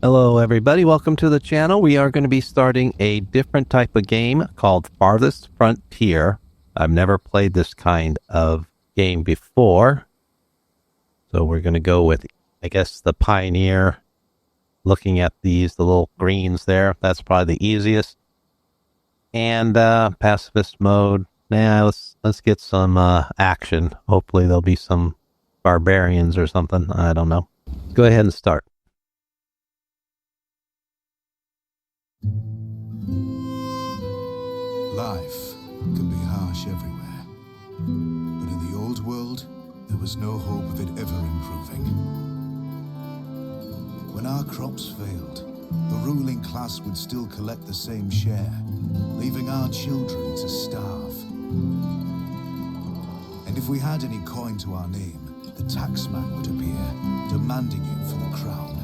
Hello everybody, welcome to the channel. We are going to be starting a different type of game called Farthest Frontier. I've never played this kind of game before. So we're going to go with, I guess, the Pioneer. Looking at the little greens there, that's probably the easiest. And pacifist mode. Let's get some action. Hopefully there'll be some barbarians or something. I don't know. Go ahead and start. Life can be harsh everywhere, but in the old world, there was no hope of it ever improving. When our crops failed, the ruling class would still collect the same share, leaving our children to starve. And if we had any coin to our name, the taxman would appear, demanding it for the crown.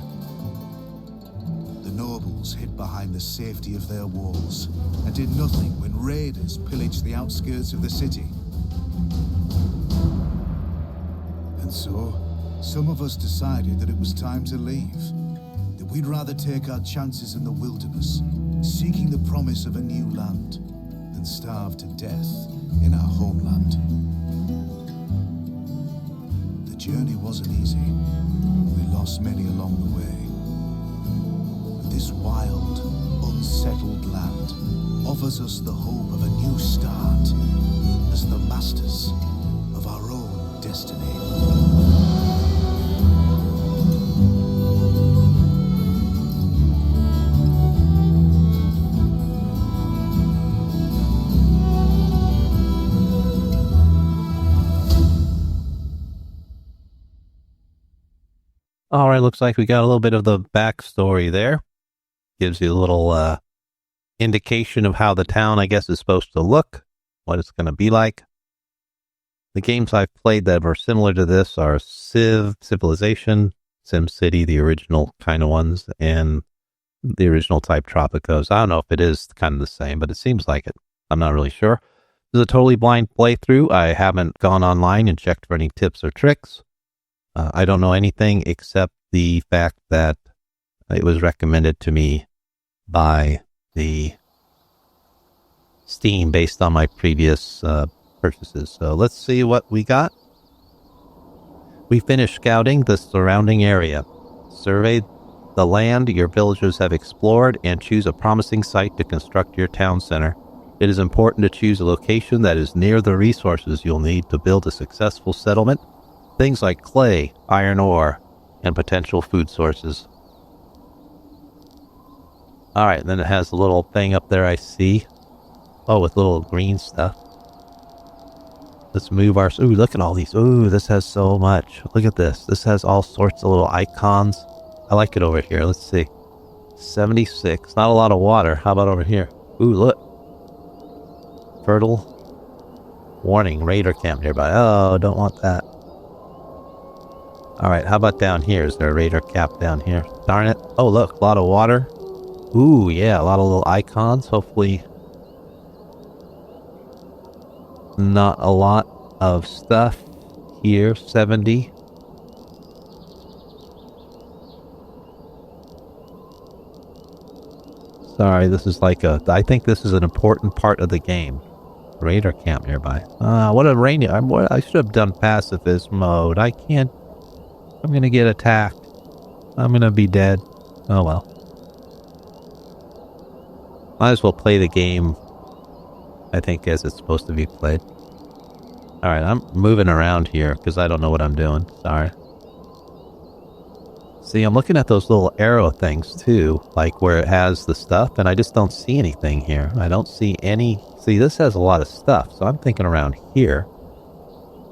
The nobles hid behind the safety of their walls and did nothing when raiders pillaged the outskirts of the city. And so, some of us decided that it was time to leave, that we'd rather take our chances in the wilderness, seeking the promise of a new land, than starve to death in our homeland. The journey wasn't easy. We lost many along the way. This wild, unsettled land offers us the hope of a new start as the masters of our own destiny. All right, looks like we got a little bit of the backstory there. Gives you a little indication of how the town, I guess, is supposed to look, what it's going to be like. The games I've played that are similar to this are Civilization, SimCity, the original kind of ones, and the original type Tropicos. I don't know if it is kind of the same, but it seems like it. I'm not really sure. This is a totally blind playthrough. I haven't gone online and checked for any tips or tricks. I don't know anything except the fact that it was recommended to me by the Steam based on my previous purchases. So let's see what we got. We finished scouting the surrounding area. Survey the land your villagers have explored and choose a promising site to construct your town center. It is important to choose a location that is near the resources you'll need to build a successful settlement. Things like clay, iron ore, and potential food sources. Alright, then it has a little thing up there I see. Oh, with little green stuff. Let's move our... Ooh, look at all these. Ooh, this has so much. Look at this. This has all sorts of little icons. I like it over here. Let's see. 76. Not a lot of water. How about over here? Ooh, look. Fertile. Warning, raider camp nearby. Oh, don't want that. Alright, how about down here? Is there a raider cap down here? Darn it. Oh, look, a lot of water. Ooh, yeah, a lot of little icons. Hopefully not a lot of stuff here. 70. Sorry, this is like I think this is an important part of the game. Raider camp nearby. What a rainy... I should have done pacifist mode. I can't... I'm gonna get attacked. I'm gonna be dead. Oh well. Might as well play the game, I think, as it's supposed to be played. Alright, I'm moving around here because I don't know what I'm doing. Sorry. See, I'm looking at those little arrow things too, like where it has the stuff, and I just don't see anything here. I don't see any... See, this has a lot of stuff, so I'm thinking around here.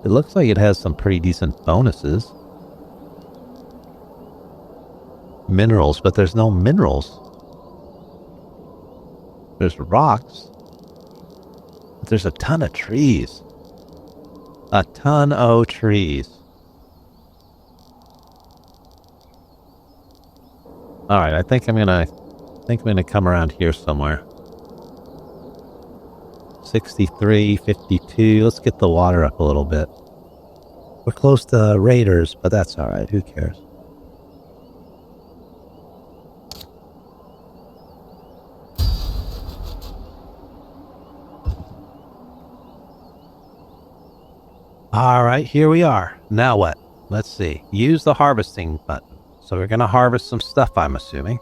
It looks like it has some pretty decent bonuses. Minerals, but there's no minerals. There's rocks. But there's a ton of trees. A ton of trees. Alright, I think I'm gonna come around here somewhere. 63, 52. Let's get the water up a little bit. We're close to raiders, but that's alright. Who cares? All right, here we are. Now what? Let's see. Use the harvesting button. So we're going to harvest some stuff, I'm assuming.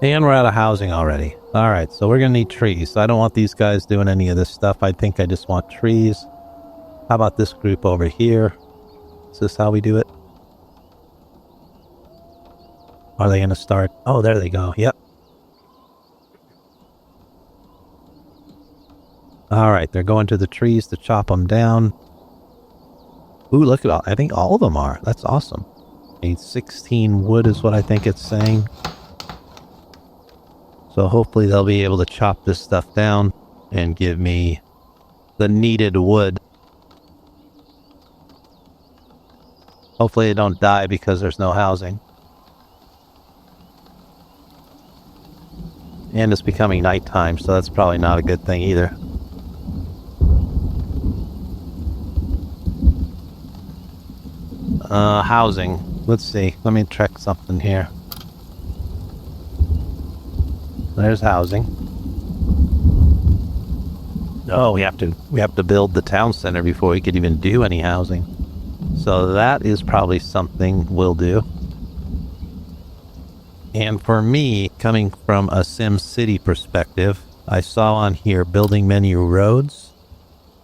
And we're out of housing already. All right, so we're going to need trees. I don't want these guys doing any of this stuff. I think I just want trees. How about this group over here? Is this how we do it? Are they going to start? Oh, there they go. Yep. All right, they're going to the trees to chop them down. Ooh, look at all. I think all of them are. That's awesome. Need 16 wood is what I think it's saying. So hopefully they'll be able to chop this stuff down and give me the needed wood. Hopefully they don't die because there's no housing. And it's becoming nighttime, so that's probably not a good thing either. Housing. Let's see. Let me check something here. There's housing. Oh, we have to build the town center before we could even do any housing. So that is probably something we'll do. And for me, coming from a SimCity perspective, I saw on here building menu roads.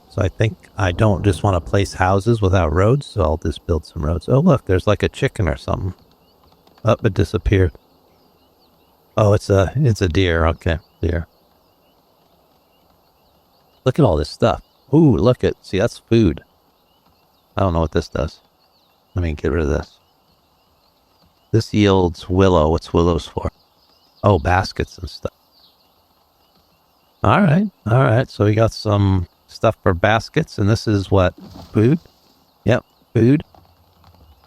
So I think I don't just want to place houses without roads, so I'll just build some roads. Oh, look, there's like a chicken or something. Oh, it disappeared. Oh, it's a deer. Okay, deer. Look at all this stuff. Ooh, look at, see, that's food. I don't know what this does. Let me get rid of this. This yields willow. What's willows for? Oh, baskets and stuff. All right. So we got some stuff for baskets, and this is what? Food? Yep, food.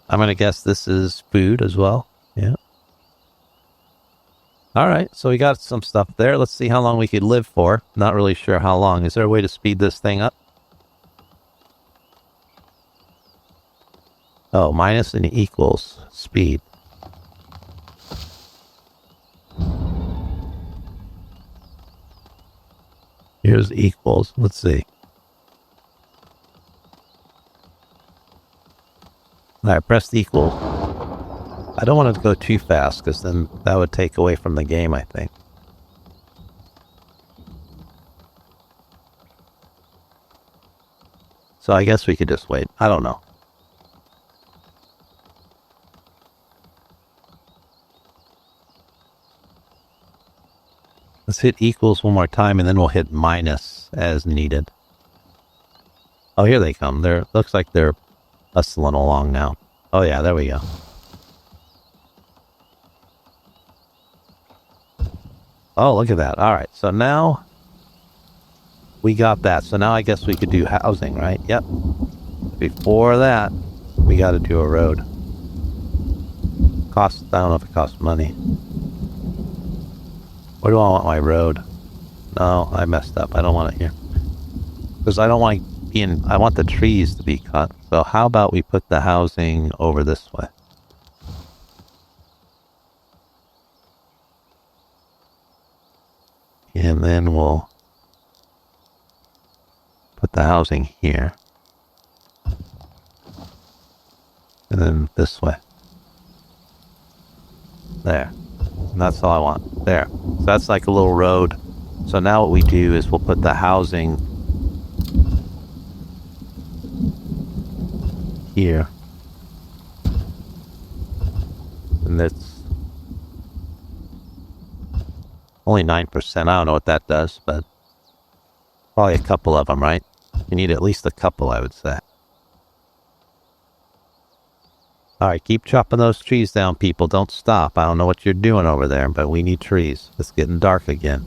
I'm going to guess this is food as well. Yeah. All right, so we got some stuff there. Let's see how long we could live for. Not really sure how long. Is there a way to speed this thing up? Oh, minus and equals speed. Here's equals. Let's see. All right, press equal. I don't want it to go too fast because then that would take away from the game, I think. So I guess we could just wait. I don't know. Let's hit equals one more time, and then we'll hit minus as needed. Oh, here they come. Looks like they're hustling along now. Oh yeah, there we go. Oh, look at that. All right, so now we got that. So now I guess we could do housing, right? Yep. Before that, we got to do a road. I don't know if it costs money. Where do I want my road? No, I messed up. I don't want it here. Because I don't want I want the trees to be cut. So how about we put the housing over this way? And then we'll put the housing here. And then this way. There. And that's all I want. There. So that's like a little road. So now what we do is we'll put the housing here. And that's only 9%. I don't know what that does, but probably a couple of them, right? You need at least a couple, I would say. Alright, keep chopping those trees down, people. Don't stop. I don't know what you're doing over there, but we need trees. It's getting dark again.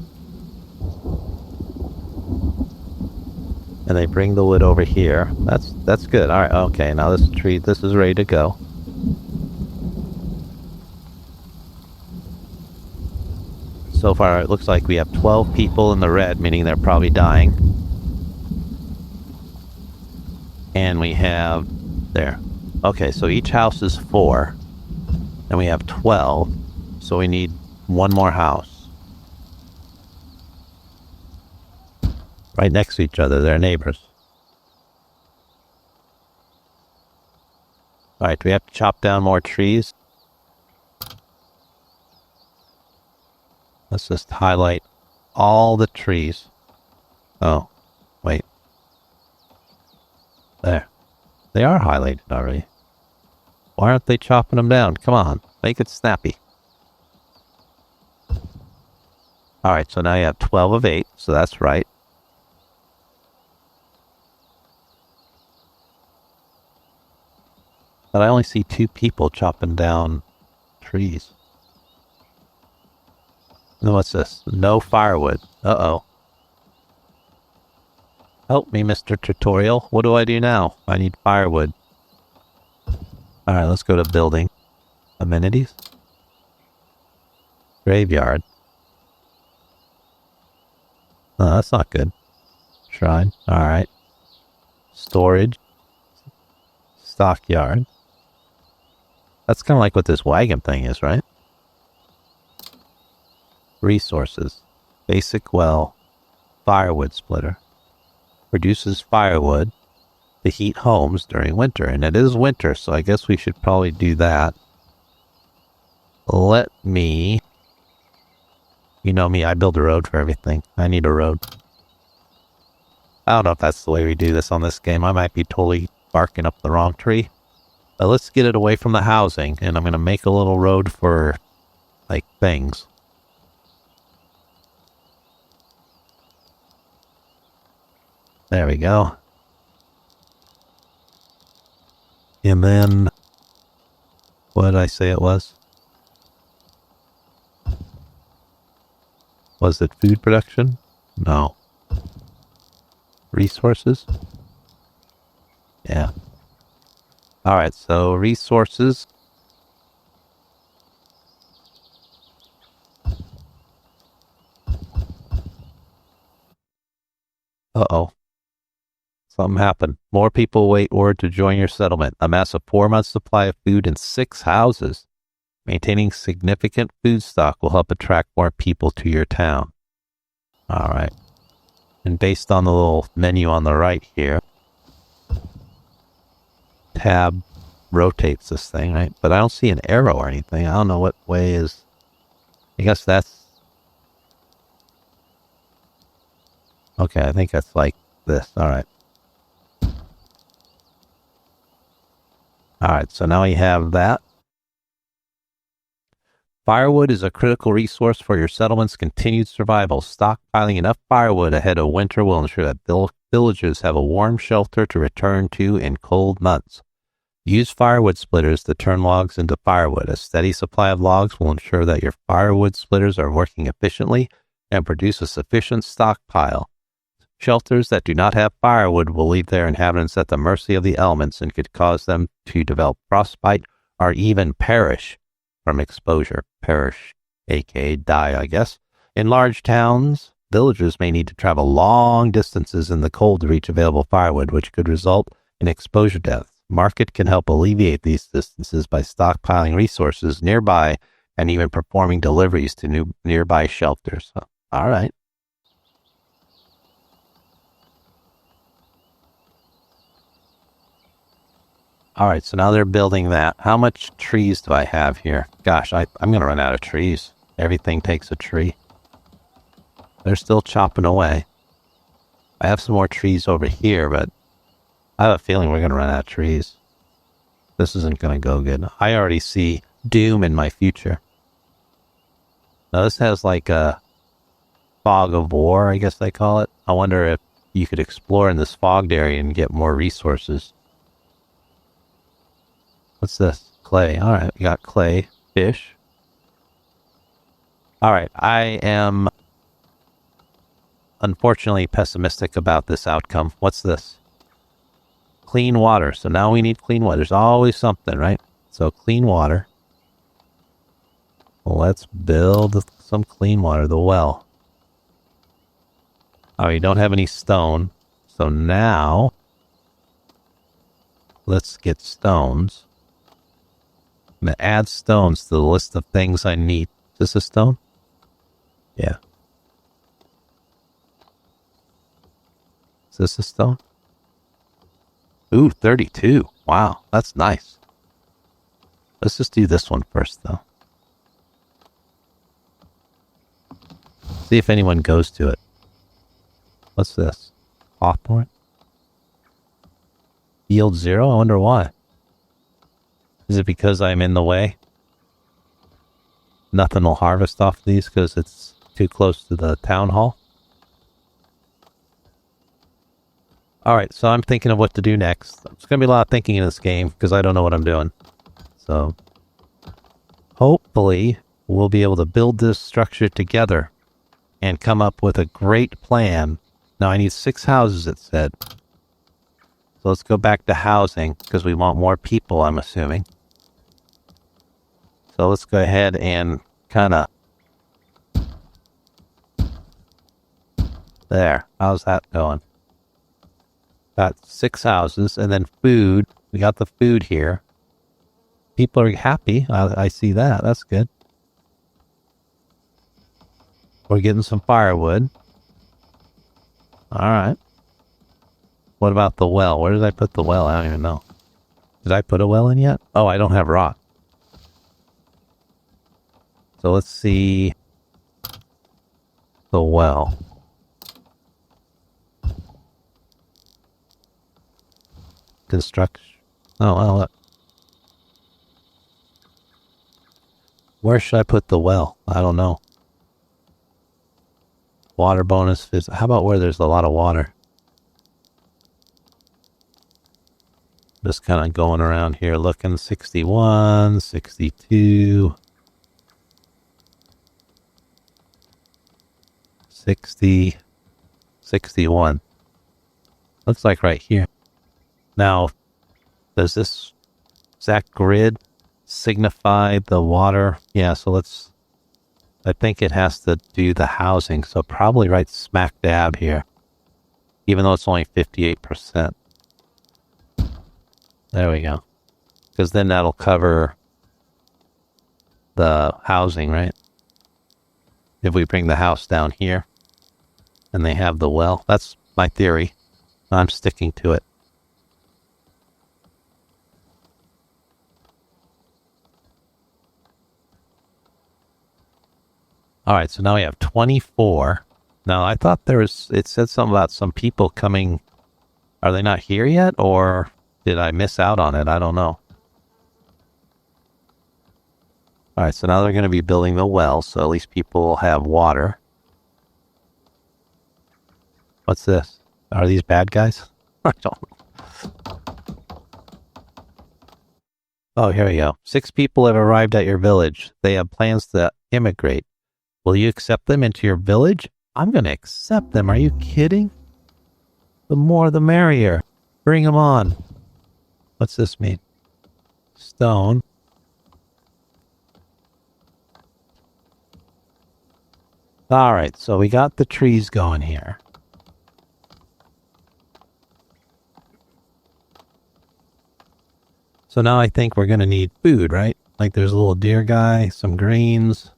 And they bring the wood over here. That's good. Alright, okay. Now this is ready to go. So far, it looks like we have 12 people in the red, meaning they're probably dying. And we have... there. Okay, so each house is 4. And we have 12. So we need one more house. Right next to each other. They're neighbors. Alright, do we have to chop down more trees? Let's just highlight all the trees. Oh, wait. There. They are highlighted already. Why aren't they chopping them down? Come on, make it snappy. Alright, so now you have 12 of 8, so that's right. But I only see 2 people chopping down trees. And what's this? No firewood. Uh-oh. Help me, Mr. Tutorial. What do I do now? I need firewood. Alright, let's go to building. Amenities. Graveyard. Oh, that's not good. Shrine. Alright. Storage. Stockyard. That's kind of like what this wagon thing is, right? Resources. Basic well. Firewood splitter. Produces firewood to heat homes during winter. And it is winter, so I guess we should probably do that. Let me... You know me, I build a road for everything. I need a road. I don't know if that's the way we do this on this game. I might be totally barking up the wrong tree. But let's get it away from the housing. And I'm going to make a little road for, like, things. There we go. And then... What did I say it was? Was it food production? No. Resources? Yeah. Alright, so resources. Uh-oh. Something happened. More people wait word to join your settlement. Amass a 4-month supply of food in 6 houses. Maintaining significant food stock will help attract more people to your town. Alright. And based on the little menu on the right here, tab rotates this thing, right? But I don't see an arrow or anything. I don't know what way is... I guess that's... Okay, I think that's like this. Alright. Alright, so now we have that. Firewood is a critical resource for your settlement's continued survival. Stockpiling enough firewood ahead of winter will ensure that villagers have a warm shelter to return to in cold months. Use firewood splitters to turn logs into firewood. A steady supply of logs will ensure that your firewood splitters are working efficiently and produce a sufficient stockpile. Shelters that do not have firewood will leave their inhabitants at the mercy of the elements and could cause them to develop frostbite or even perish from exposure. Perish, aka die, I guess. In large towns, villagers may need to travel long distances in the cold to reach available firewood, which could result in exposure deaths. Market can help alleviate these distances by stockpiling resources nearby and even performing deliveries to nearby shelters. So, all right. All right, so now they're building that. How much trees do I have here? Gosh, I'm going to run out of trees. Everything takes a tree. They're still chopping away. I have some more trees over here, but I have a feeling we're going to run out of trees. This isn't going to go good. I already see doom in my future. Now this has like a fog of war, I guess they call it. I wonder if you could explore in this fogged area and get more resources. What's this? Clay. All right, we got clay, fish. All right, I am unfortunately pessimistic about this outcome. What's this? Clean water. So now we need clean water. There's always something, right? So clean water. Well, let's build some clean water. The well. Oh, you don't have any stone. So now let's get stones. I'm going to add stones to the list of things I need. Is this a stone? Yeah. Is this a stone? Ooh, 32. Wow, that's nice. Let's just do this one first, though. See if anyone goes to it. What's this? Hawthorne? Yield 0? I wonder why. Is it because I'm in the way? Nothing will harvest off these because it's too close to the town hall? Alright, so I'm thinking of what to do next. There's going to be a lot of thinking in this game because I don't know what I'm doing. So, hopefully, we'll be able to build this structure together and come up with a great plan. Now, I need 6 houses, it said. So let's go back to housing because we want more people, I'm assuming. So let's go ahead and kind of... There. How's that going? Got 6 houses and then food. We got the food here. People are happy. I see that. That's good. We're getting some firewood. Alright. What about the well? Where did I put the well? I don't even know. Did I put a well in yet? Oh, I don't have rock. So let's see the well. Construction. Oh, well. Where should I put the well? I don't know. Water bonus. How about where there's a lot of water? Just kind of going around here looking. 61, 62, 60, 61. Looks like right here. Now, does that grid signify the water? Yeah, so I think it has to do the housing. So probably right smack dab here. Even though it's only 58%. There we go. Because then that'll cover the housing, right? If we bring the house down here and they have the well. That's my theory. I'm sticking to it. Alright, so now we have 24. Now, I thought it said something about some people coming. Are they not here yet? Or did I miss out on it? I don't know. Alright, so now they're going to be building the well, so at least people will have water. What's this? Are these bad guys? I don't know. Oh, here we go. 6 people have arrived at your village. They have plans to immigrate. Will you accept them into your village? I'm going to accept them. Are you kidding? The more the merrier. Bring them on. What's this mean? Stone. Alright, so we got the trees going here. So now I think we're going to need food, right? Like there's a little deer guy, some greens.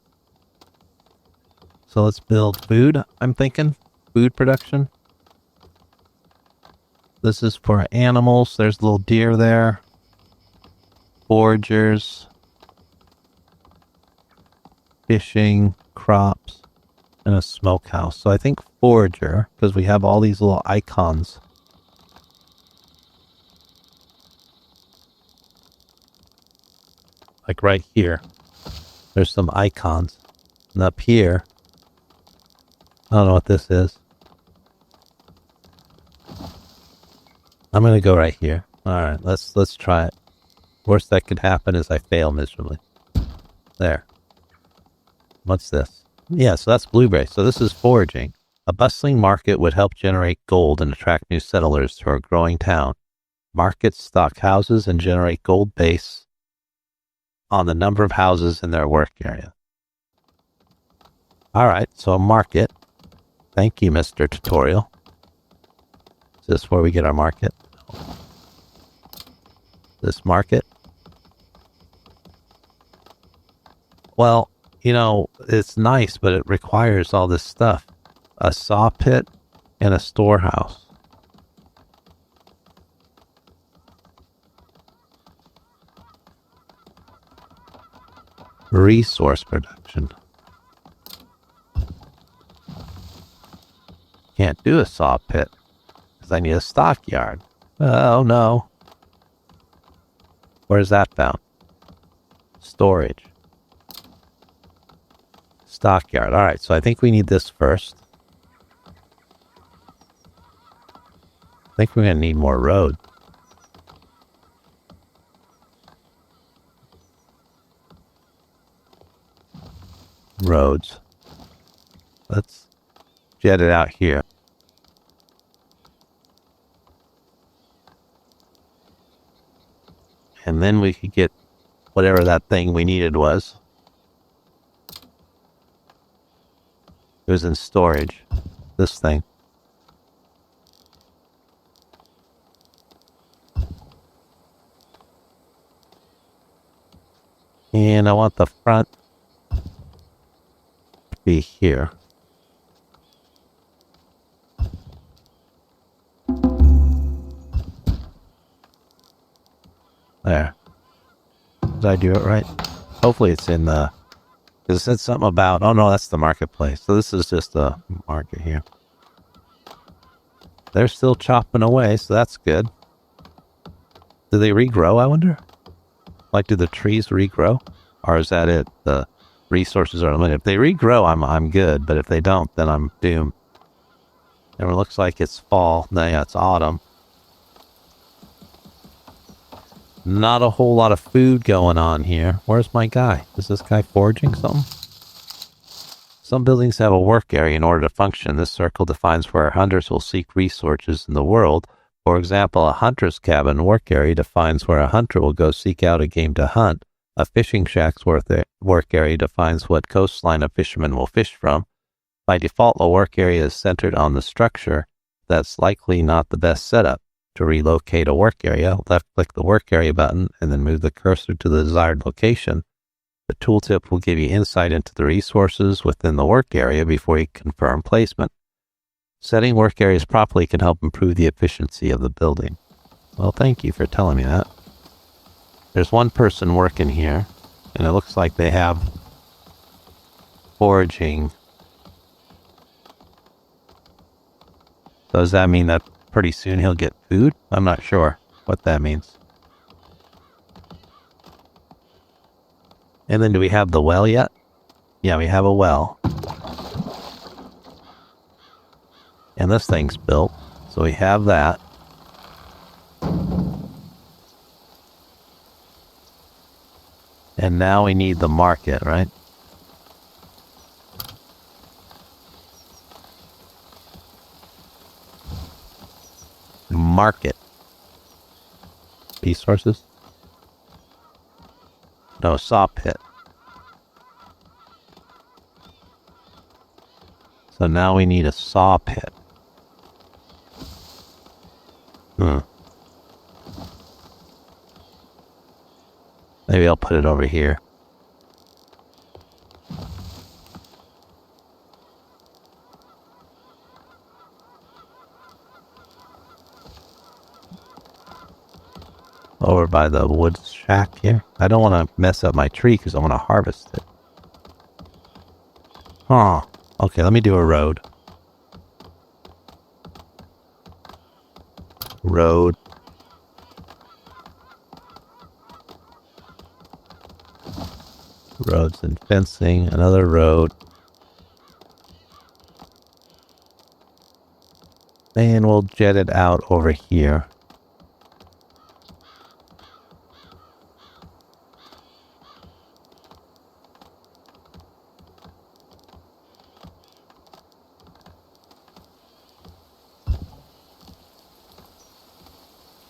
So let's build food, I'm thinking. Food production. This is for animals. There's a little deer there. Foragers. Fishing. Crops. And a smokehouse. So I think forager, because we have all these little icons. Like right here. There's some icons. And up here. I don't know what this is. I'm going to go right here. Alright, let's try it. Worst that could happen is I fail miserably. There. What's this? Yeah, so that's blueberry. So this is foraging. A bustling market would help generate gold and attract new settlers to our growing town. Markets stock houses and generate gold based on the number of houses in their work area. Alright, so a market. Thank you, Mr. Tutorial. Is this where we get our market? This market? Well, you know, it's nice, but it requires all this stuff. A saw pit and a storehouse. Resource production. Can't do a saw pit because I need a stockyard. Oh no. Where's that found? Storage. Stockyard. Alright, so I think we need this first. I think we're going to need more road. Roads. Let's jet it out here. And then we could get whatever that thing we needed was. It was in storage. This thing. And I want the front to be here. There. Did I do it right? Hopefully it's in the... Because it said something about... Oh no, that's the marketplace. So this is just a market here. They're still chopping away, so that's good. Do they regrow, I wonder? Like, do the trees regrow? Or is that it? The resources are limited. If they regrow, I'm good. But if they don't, then I'm doomed. And it looks like it's fall. No, yeah, it's autumn. Not a whole lot of food going on here. Where's my guy? Is this guy foraging something? Some buildings have a work area in order to function. This circle defines where hunters will seek resources in the world. For example, a hunter's cabin work area defines where a hunter will go seek out a game to hunt. A fishing shack's work area defines what coastline a fisherman will fish from. By default, a work area is centered on the structure. That's likely not the best setup. To relocate a work area, left-click the work area button and then move the cursor to the desired location. The tooltip will give you insight into the resources within the work area before you confirm placement. Setting work areas properly can help improve the efficiency of the building. Well, thank you for telling me that. There's one person working here, and it looks like they have foraging. So does that mean that pretty soon he'll get food? I'm not sure what that means. And then do we have the well yet? Yeah, we have a well. And this thing's built. So we have that. And now we need the market, right? Market. Resources? No, saw pit. So now we need a saw pit. Maybe I'll put it over here. Over by the wood shack here. I don't want to mess up my tree because I want to harvest it. Oh, okay, let me do a road. Road. Roads and fencing. Another road. And we'll jet it out over here.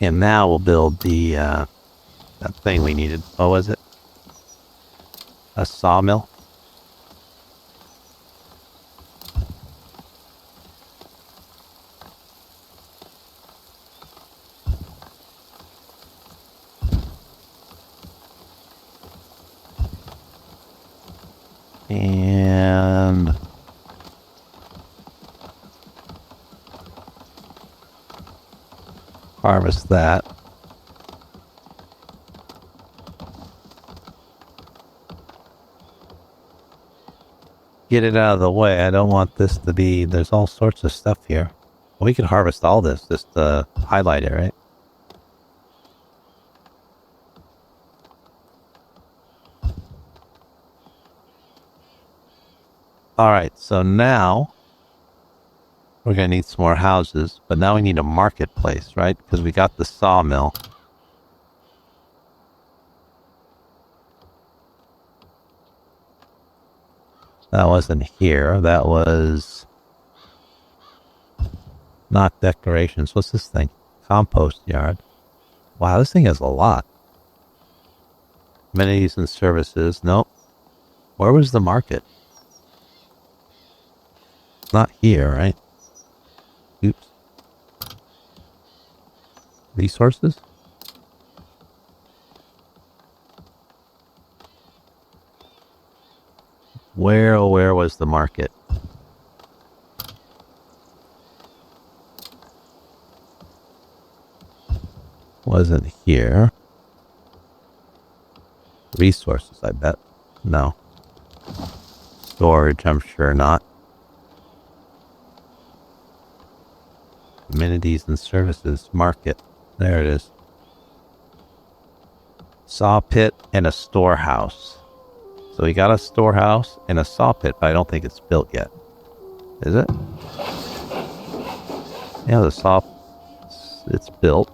And now we'll build the, that thing we needed. What was it? A sawmill? And harvest that. get it out of the way. I don't want this to be... There's all sorts of stuff here. We could harvest all this, just highlight it, right? Alright, so now we're going to need some more houses, but now we need a marketplace, right? Because we got the sawmill. That wasn't here. That was not decorations. What's this thing? Compost yard. Wow, this thing has a lot. Amenities and services. Nope. Where was the market? It's not here, right? Oops. Resources? Where was the market? Wasn't here. Resources, I bet. No. Storage, I'm sure not. Amenities and services. Market. There it is. Saw pit and a storehouse. So we got a storehouse and a saw pit, but I don't think it's built yet. Is it? Yeah, the saw... It's built.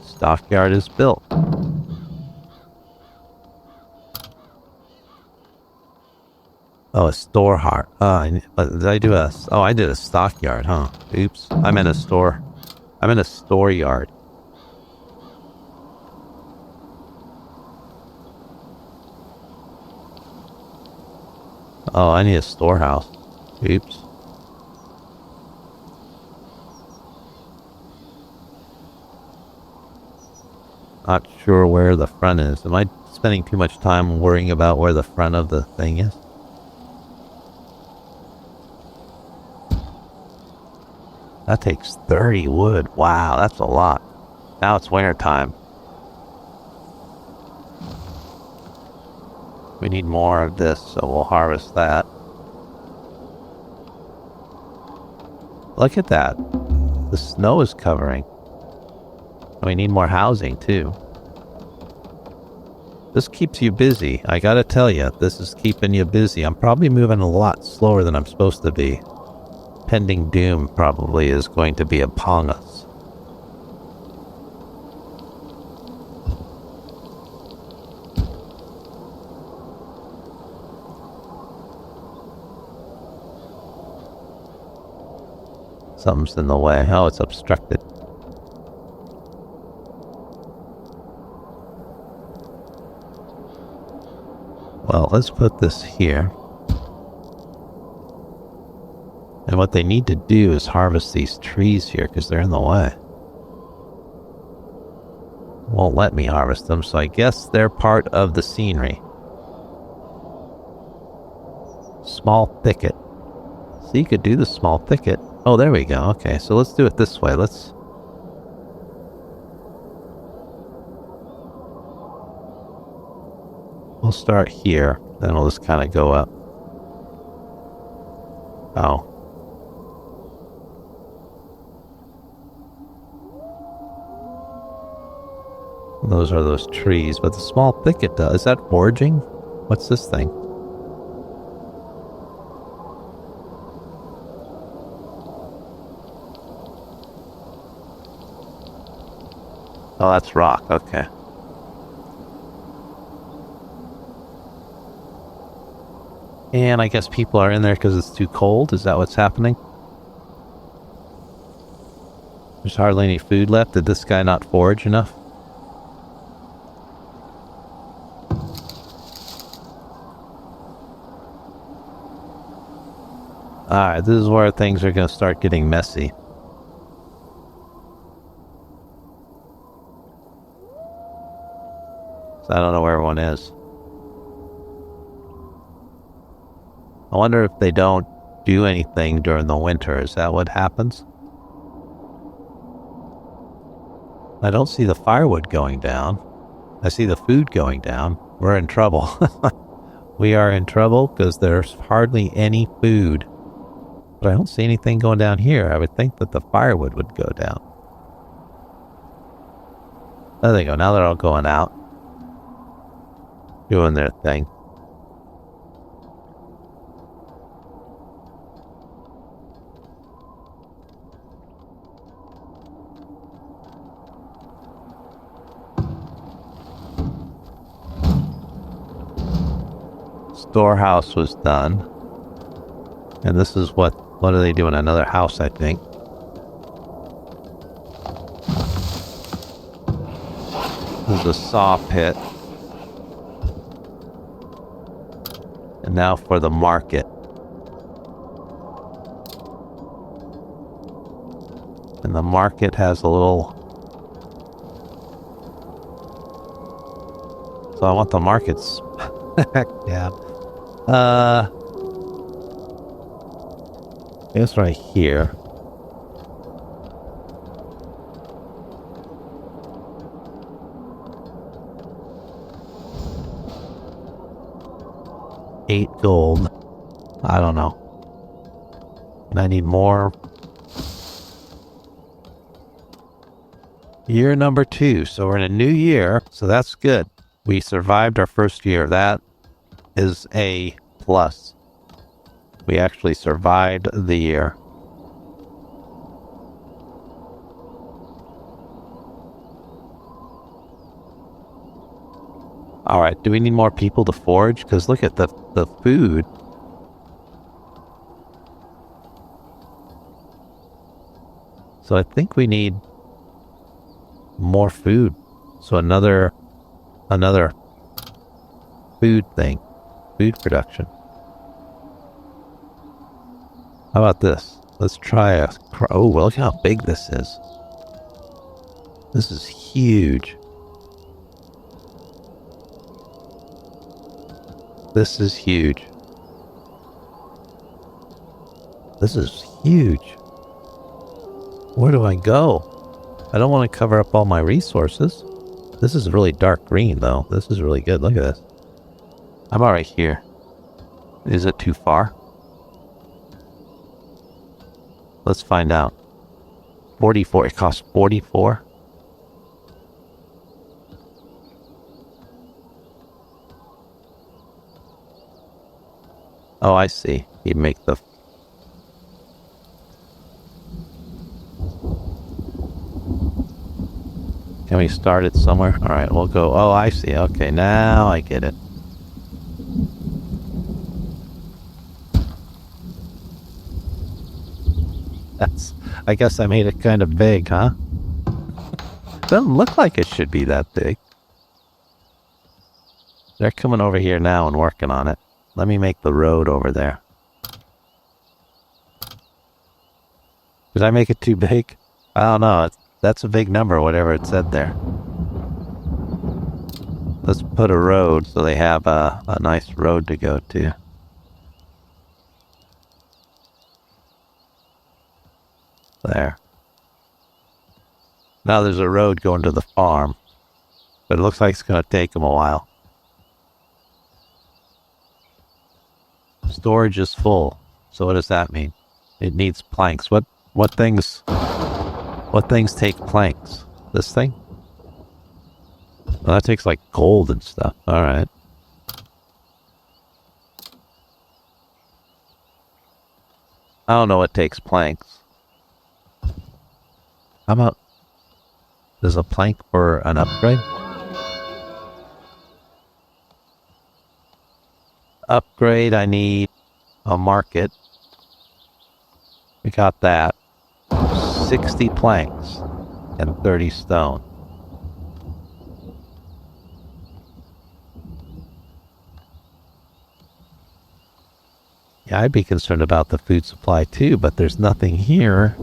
Stockyard is built. Oh, a store heart. Did I do a... Oh, I did a stockyard, huh? Oops. I'm in a store. I'm in a store yard. Oh, I need a storehouse. Oops. Not sure where the front is. Am I spending too much time worrying about where the front of the thing is? That takes 30 wood. Wow, that's a lot. Now it's winter time. We need more of this, so we'll harvest that. Look at that. The snow is covering. And we need more housing, too. This keeps you busy. I gotta tell you, this is keeping you busy. I'm probably moving a lot slower than I'm supposed to be. Pending doom probably is going to be upon us. Something's in the way. Oh, it's obstructed. Well, let's put this here. And what they need to do is harvest these trees here because they're in the way. Won't let me harvest them, so I guess they're part of the scenery. Small thicket. So you could do the small thicket. Oh, there we go. Okay, so let's do it this way. We'll start here, then we'll just kind of go up. Oh. Those are those trees, but the small thicket does. Is that foraging? What's this thing? Oh, that's rock. Okay. And I guess people are in there because it's too cold. Is that what's happening? There's hardly any food left. Did this guy not forage enough? Alright, this is where things are going to start getting messy. So I don't know where everyone is. I wonder if they don't do anything during the winter. Is that what happens? I don't see the firewood going down. I see the food going down. We're in trouble. we are in trouble because there's hardly any food. But I don't see anything going down here. I would think that the firewood would go down. There they go. Now they're all going out. Doing their thing. Storehouse was done. And this is what are they doing? Another house, I think. This is a saw pit. And now for the market. And the market has a little... So I want the markets. Yeah. It's right here. $8 gold. I don't know. And I need more. Year number 2. So we're in a new year. So that's good. We survived our first year. That is a plus. We actually survived the year. Alright, do we need more people to forage? Because look at the food. So I think we need more food. So another food thing. Food production. How about this? Let's try a... Oh, well, look how big this is. This is huge. This is huge. This is huge. Where do I go? I don't want to cover up all my resources. This is really dark green, though. This is really good. Look at this. I'm all right here. Is it too far? Let's find out. 44. It costs 44. Oh, I see. You make the... Can we start it somewhere? Alright, we'll go... Oh, I see. Okay, now I get it. That's... I guess I made it kind of big, huh? Doesn't look like it should be that big. They're coming over here now and working on it. Let me make the road over there. Did I make it too big? I don't know. That's a big number, whatever it said there. Let's put a road so they have a nice road to go to. There. Now there's a road going to the farm. But it looks like it's going to take them a while. Storage is full. So what does that mean? It needs planks. What things take planks? This thing? Well, that takes like gold and stuff. Alright. I don't know what takes planks. How about... There's a plank for an upgrade? Upgrade, I need a market. We got that. 60 planks and 30 stone. Yeah, I'd be concerned about the food supply too, but there's nothing here.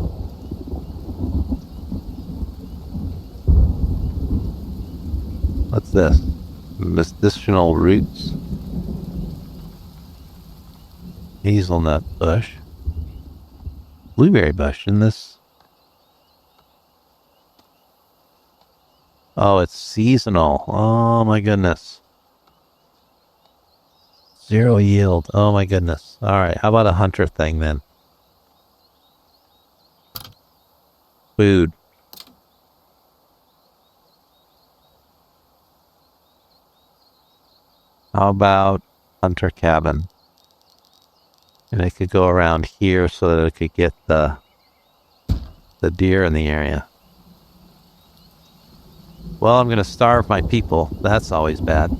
What's this? Medicinal roots. Hazelnut bush. Blueberry bush in this. Oh, it's seasonal. Oh my goodness. 0 yield. Oh my goodness. Alright, how about a hunter thing then? Food. How about hunter cabin? And it could go around here so that it could get the deer in the area. Well, I'm going to starve my people. That's always bad.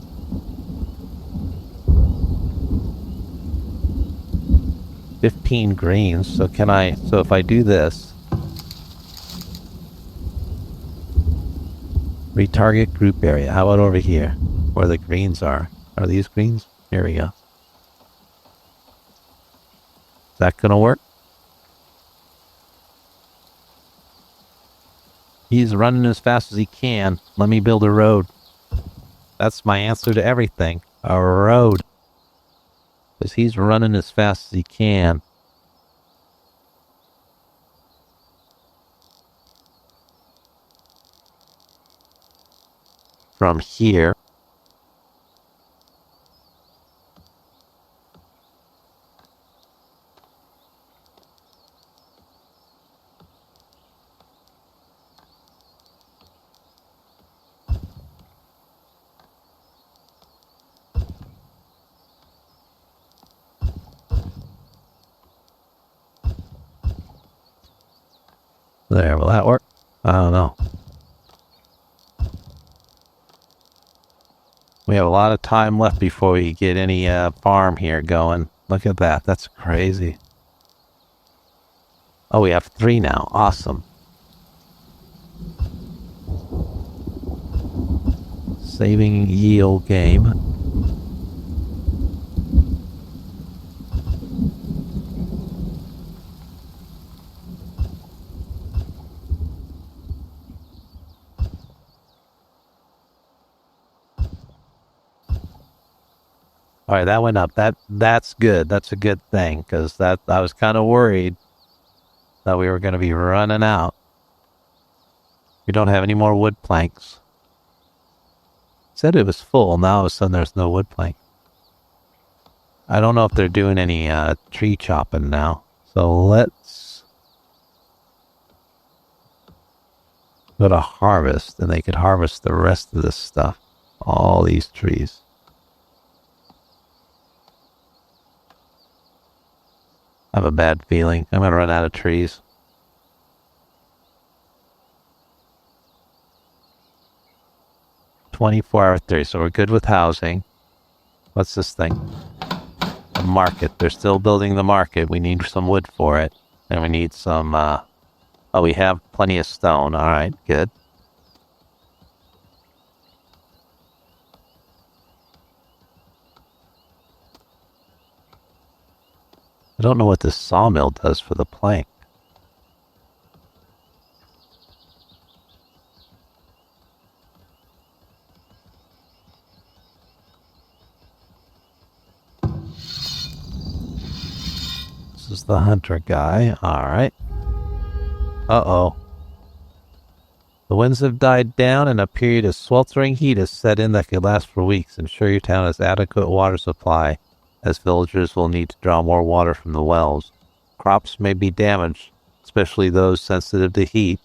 $15 greens. So if I do this, retarget group area. How about over here where the greens are? Are these greens? Here we go. Is that going to work? He's running as fast as he can. Let me build a road. That's my answer to everything. A road. Because he's running as fast as he can. From here. There, will that work? I don't know. We have a lot of time left before we get any farm here going. Look at that. That's crazy. Oh, we have 3 now. Awesome. Saving yield game. All right, that went up. That's good. That's a good thing because I was kind of worried that we were going to be running out. We don't have any more wood planks. Said it was full. Now all of a sudden there's no wood plank. I don't know if they're doing any tree chopping now. So let's go to harvest, and they could harvest the rest of this stuff. All these trees. I have a bad feeling. I'm going to run out of trees. $24 30. So we're good with housing. What's this thing? The market. They're still building the market. We need some wood for it. And we need some, oh, we have plenty of stone. All right, good. I don't know what this sawmill does for the plank. This is the hunter guy. All right. Uh-oh. The winds have died down and a period of sweltering heat has set in that could last for weeks. Ensure your town has adequate water supply, as villagers will need to draw more water from the wells. Crops may be damaged, especially those sensitive to heat,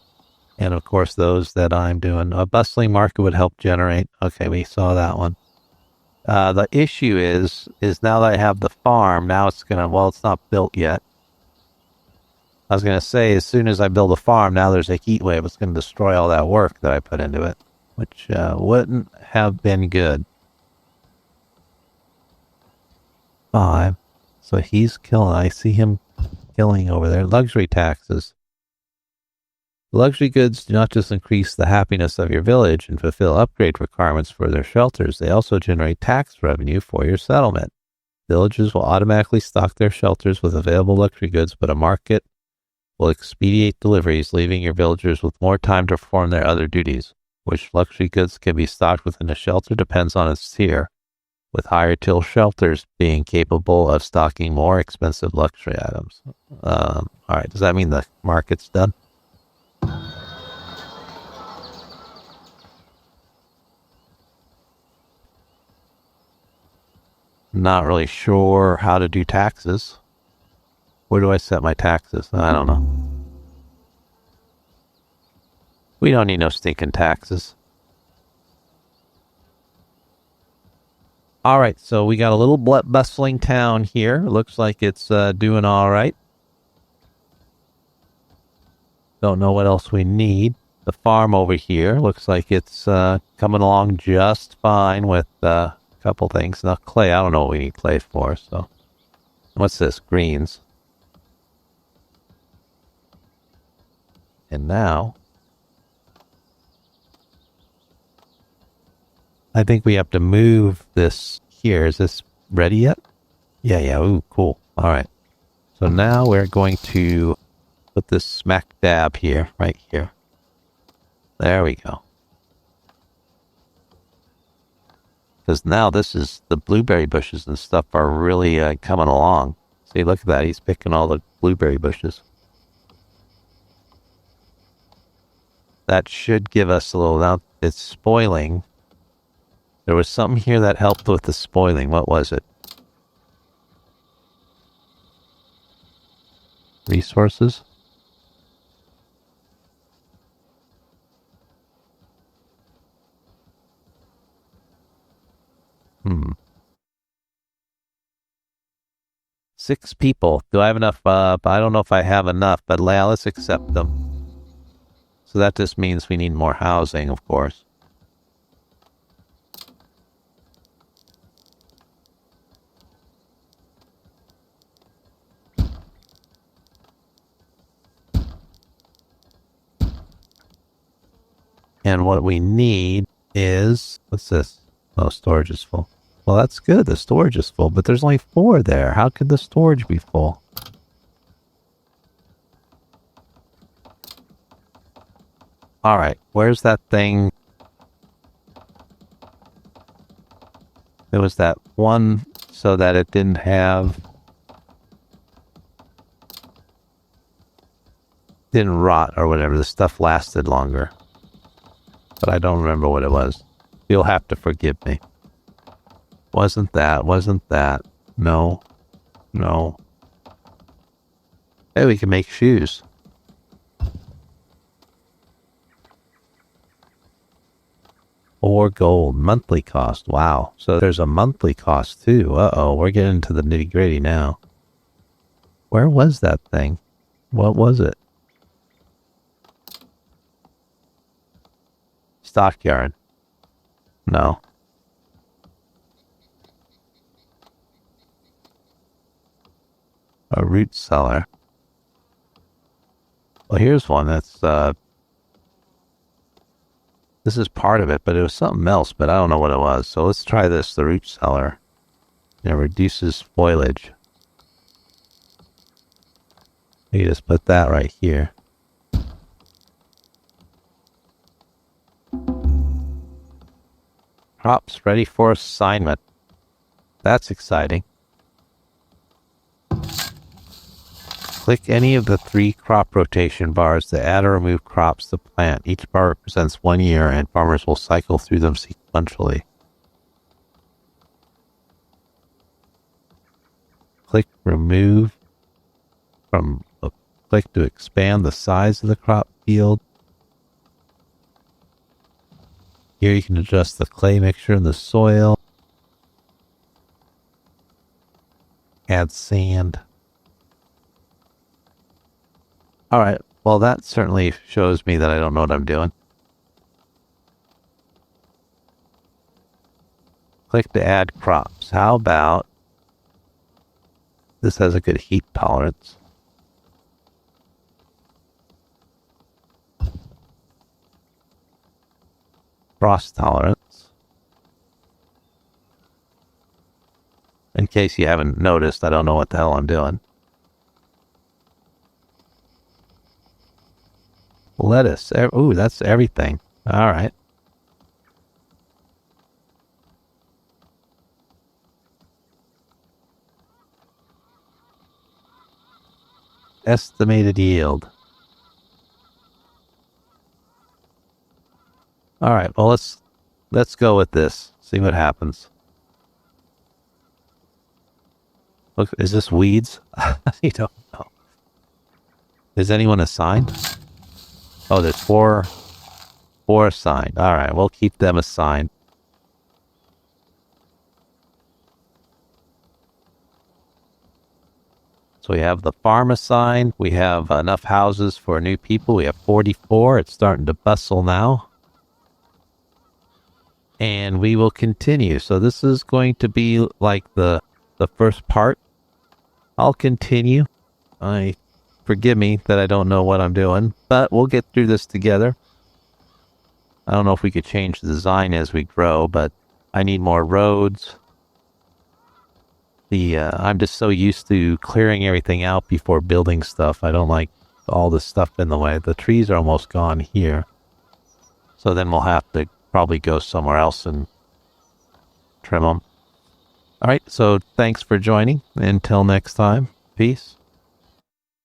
and of course those that I'm doing. A bustling market would help generate. Okay, we saw that one. The issue is now that I have the farm, now it's gonna, well, it's not built yet. I was going to say, as soon as I build a farm, now there's a heat wave. It's going to destroy all that work that I put into it, which wouldn't have been good. 5. So he's killing. I see him killing over there. Luxury taxes. Luxury goods do not just increase the happiness of your village and fulfill upgrade requirements for their shelters. They also generate tax revenue for your settlement. Villages will automatically stock their shelters with available luxury goods, but a market will expedite deliveries, leaving your villagers with more time to perform their other duties. Which luxury goods can be stocked within a shelter depends on its tier, with higher tier shelters being capable of stocking more expensive luxury items. All right, does that mean the market's done? Not really sure how to do taxes. Where do I set my taxes? I don't know. We don't need no stinking taxes. All right, so we got a little bustling town here. Looks like it's doing all right. Don't know what else we need. The farm over here looks like it's coming along just fine with a couple things. Now, clay, I don't know what we need clay for, so. What's this? Greens. And now, I think we have to move this here. Is this ready yet? Yeah. Ooh, cool. All right. So now we're going to put this smack dab here, right here. There we go. Because now this is, the blueberry bushes and stuff are really coming along. See, look at that. He's picking all the blueberry bushes. That should give us a little, now it's spoiling. There was something here that helped with the spoiling. What was it? Resources? 6 people. Do I have enough? I don't know if I have enough, but let's accept them. So that just means we need more housing, of course. And what we need is, what's this? Oh, storage is full. Well, that's good. The storage is full, but there's only 4 there. How could the storage be full? All right, where's that thing? There was that one so that it didn't rot or whatever. The stuff lasted longer. But I don't remember what it was. You'll have to forgive me. Wasn't that. No. Hey, we can make shoes. Or gold. Monthly cost. Wow. So there's a monthly cost too. Uh-oh. We're getting into the nitty-gritty now. Where was that thing? What was it? Stockyard. No. A root cellar. Well, here's one that's, this is part of it, but it was something else, but I don't know what it was. So let's try this, the root cellar. It reduces foliage. You just put that right here. Crops ready for assignment. That's exciting. Click any of the 3 crop rotation bars to add or remove crops to plant. Each bar represents 1 year, and farmers will cycle through them sequentially. Click remove from click to expand the size of the crop field. Here you can adjust the clay mixture in the soil. Add sand. Alright, well that certainly shows me that I don't know what I'm doing. Click to add crops. How about this has a good heat tolerance. Frost tolerance. In case you haven't noticed, I don't know what the hell I'm doing. Lettuce. Ooh, that's everything. All right. Estimated yield. All right. Well, let's go with this. See what happens. Look, is this weeds? You don't know. Is anyone assigned? Oh, there's four assigned. All right, we'll keep them assigned. So we have the farm assigned. We have enough houses for new people. We have 44. It's starting to bustle now. And we will continue. So this is going to be like the first part. I'll continue. Forgive me that I don't know what I'm doing, but we'll get through this together. I don't know if we could change the design as we grow, but I need more roads. I'm just so used to clearing everything out before building stuff. I don't like all the stuff in the way. The trees are almost gone here. So then we'll have to probably go somewhere else and trim them. All right, so thanks for joining. Until next time, peace.